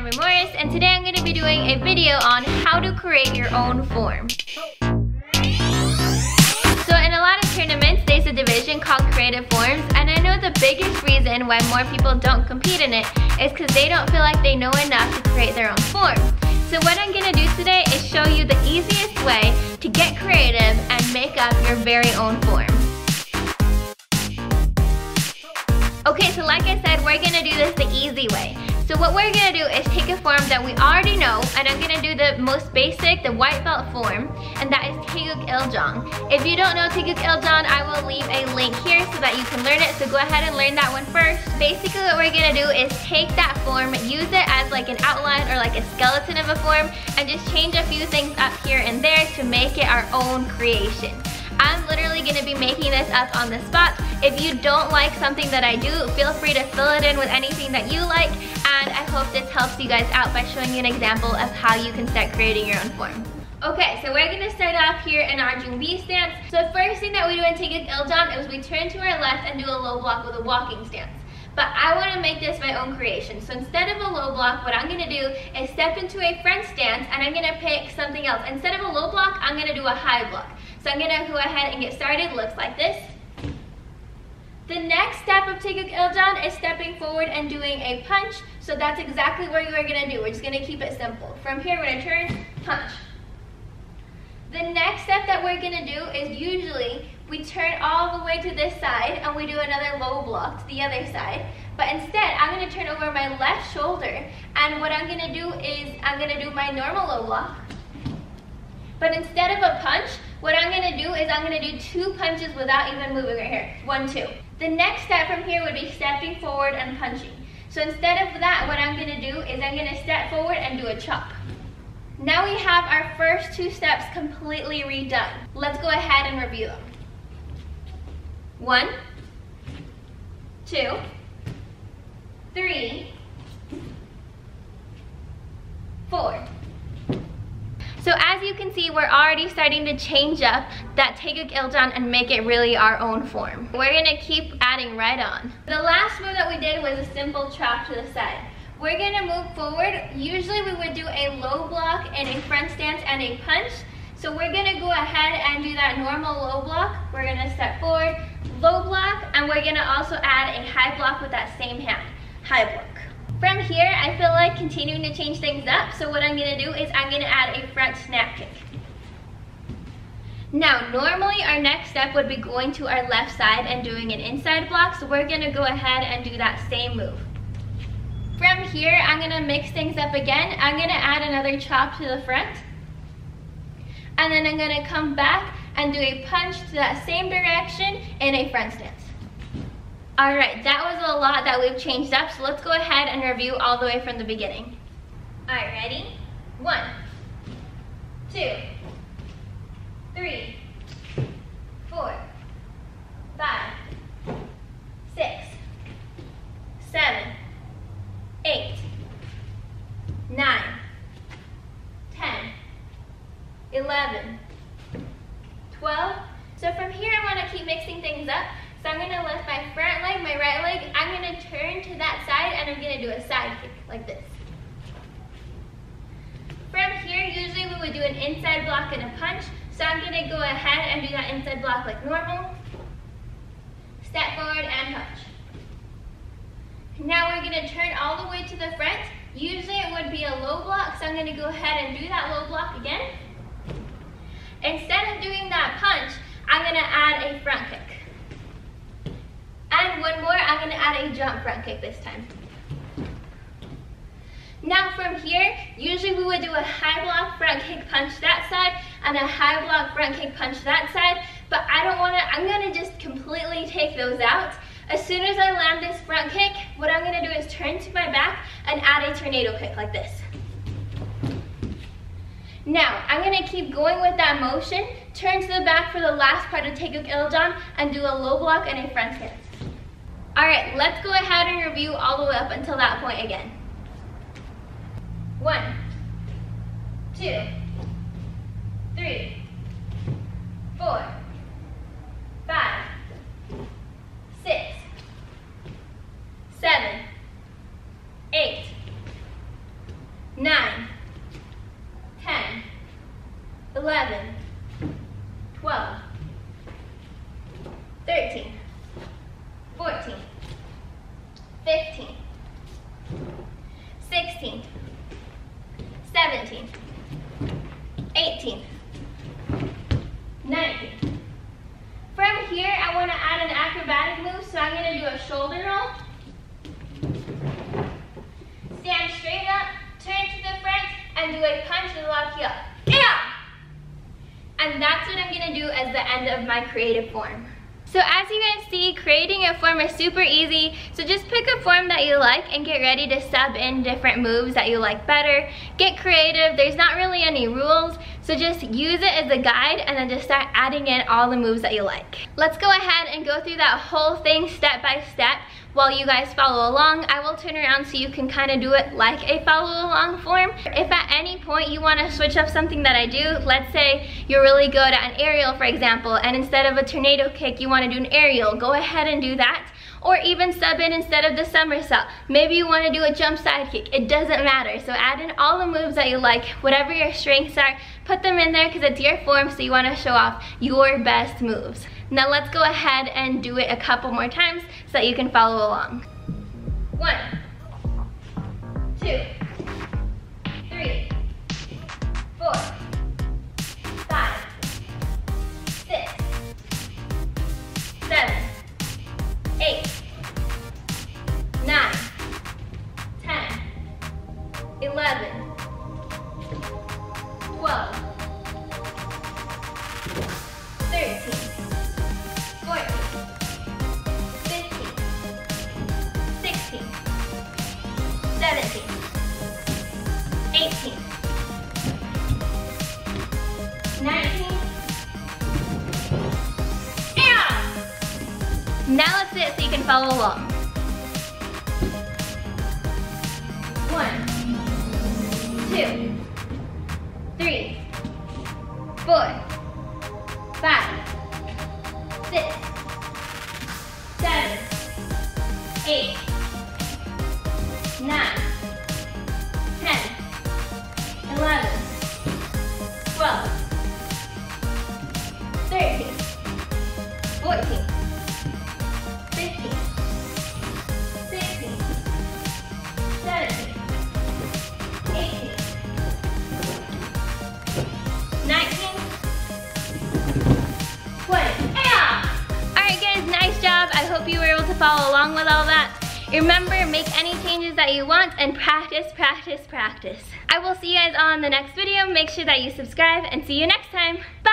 Samery Moras, and today I'm going to be doing a video on how to create your own form. So in a lot of tournaments, there's a division called creative forms, and I know the biggest reason why more people don't compete in it is because they don't feel like they know enough to create their own form. So what I'm going to do today is show you the easiest way to get creative and make up your very own form. Okay, so like I said, we're gonna do this the easy way. So what we're gonna do is take a form that we already know, and I'm gonna do the most basic, the white belt form, and that is Taeguk Iljong. If you don't know Taeguk Iljong, I will leave a link here so that you can learn it, so go ahead and learn that one first. Basically what we're gonna do is take that form, use it as like an outline or like a skeleton of a form, and just change a few things up here and there to make it our own creation. I'm literally going to be making this up on the spot. If you don't like something that I do, feel free to fill it in with anything that you like, and I hope this helps you guys out by showing you an example of how you can start creating your own form. Okay, so we're going to start off here in our Jungbi stance. So the first thing that we do in Taeguk Iljong is we turn to our left and do a low block with a walking stance. But I want to make this my own creation. So instead of a low block, what I'm going to do is step into a front stance, and I'm going to pick something else. Instead of a low block, I'm going to do a high block. So I'm going to go ahead and get started. Looks like this. The next step of Taeguk Iljong is stepping forward and doing a punch. So that's exactly what we're going to do. We're just going to keep it simple. From here, we're going to turn, punch. The next step that we're going to do is usually we turn all the way to this side and we do another low block to the other side. But instead, I'm going to turn over my left shoulder, and what I'm going to do is I'm going to do my normal low block. But instead of a punch, what I'm going to do is I'm going to do two punches without even moving right here. 1, 2. The next step from here would be stepping forward and punching. So instead of that, what I'm going to do is I'm going to step forward and do a chop. Now we have our first two steps completely redone. Let's go ahead and review them. 1, 2, 3, 4. So as you can see, we're already starting to change up that Taeguk Iljong and make it really our own form. We're gonna keep adding right on. The last move that we did was a simple chop to the side. We're gonna move forward. Usually we would do a low block and a front stance and a punch. So we're gonna go ahead and do that normal low block. We're gonna step forward, low block, and we're gonna also add a high block with that same hand, high block. From here, I feel like continuing to change things up, so what I'm going to do is I'm going to add a front snap kick. Now, normally our next step would be going to our left side and doing an inside block, so we're going to go ahead and do that same move. From here, I'm going to mix things up again. I'm going to add another chop to the front, and then I'm going to come back and do a punch to that same direction in a front stance. Alright, that was a lot that we've changed up, so let's go ahead and review all the way from the beginning. Alright, ready? 1, 2, 3, 4, 5, 6, 7, 8, 9, 10, 11, 12. So from here I want to keep mixing things up. So I'm going to lift my front leg, my right leg, I'm going to turn to that side, and I'm going to do a side kick like this. From here, usually we would do an inside block and a punch, so I'm going to go ahead and do that inside block like normal. Step forward and punch. Now we're going to turn all the way to the front. Usually it would be a low block, so I'm going to go ahead and do that low block again. Instead of doing that punch, I'm going to add a front kick. And one more, I'm going to add a jump front kick this time. Now from here, usually we would do a high block front kick punch that side and a high block front kick punch that side, but I don't want to, I'm going to just completely take those out. As soon as I land this front kick, what I'm going to do is turn to my back and add a tornado kick like this. Now, I'm going to keep going with that motion, turn to the back for the last part of Taeguk Iljong, and do a low block and a front stance. Alright, let's go ahead and review all the way up until that point again. 1, 2, 3, 4, 5, 6, 7, 8, 9, 10, 11, 12, 13, 14, 15, 16, 17, 18, 19. From here, I want to add an acrobatic move, so I'm going to do a shoulder roll. Stand straight up, turn to the front, and do a punch and lock you up. Yeah! And that's what I'm going to do as the end of my creative form. So as you guys see, creating a form is super easy. So just pick a form that you like and get ready to sub in different moves that you like better. Get creative. There's not really any rules. So just use it as a guide and then just start adding in all the moves that you like. Let's go ahead and go through that whole thing step by step. While you guys follow along, I will turn around so you can kind of do it like a follow along form. If at any point you want to switch up something that I do, let's say you're really good at an aerial, for example, and instead of a tornado kick, you want to do an aerial, go ahead and do that. Or even sub in instead of the somersault. Maybe you want to do a jump side kick. It doesn't matter. So add in all the moves that you like, whatever your strengths are, put them in there because it's your form, so you want to show off your best moves. Now let's go ahead and do it a couple more times so that you can follow along. 1, 2, 3, 4, 5, 6, 7, 8, 9, 10, 11, 12, 13, 14, 15, 16, 17, 18, 19, now let's do it so you can follow along. 1, 2, 3, 4, 5, 6, 7, 8, 9, 10, 11, 12, 13, 14, 15, 16, 17, 18, 19, 20. Alright guys, nice job. I hope you were able to follow along with all that. Remember, make any changes that you want and practice, practice, practice. I will see you guys on the next video. Make sure that you subscribe and see you next time. Bye!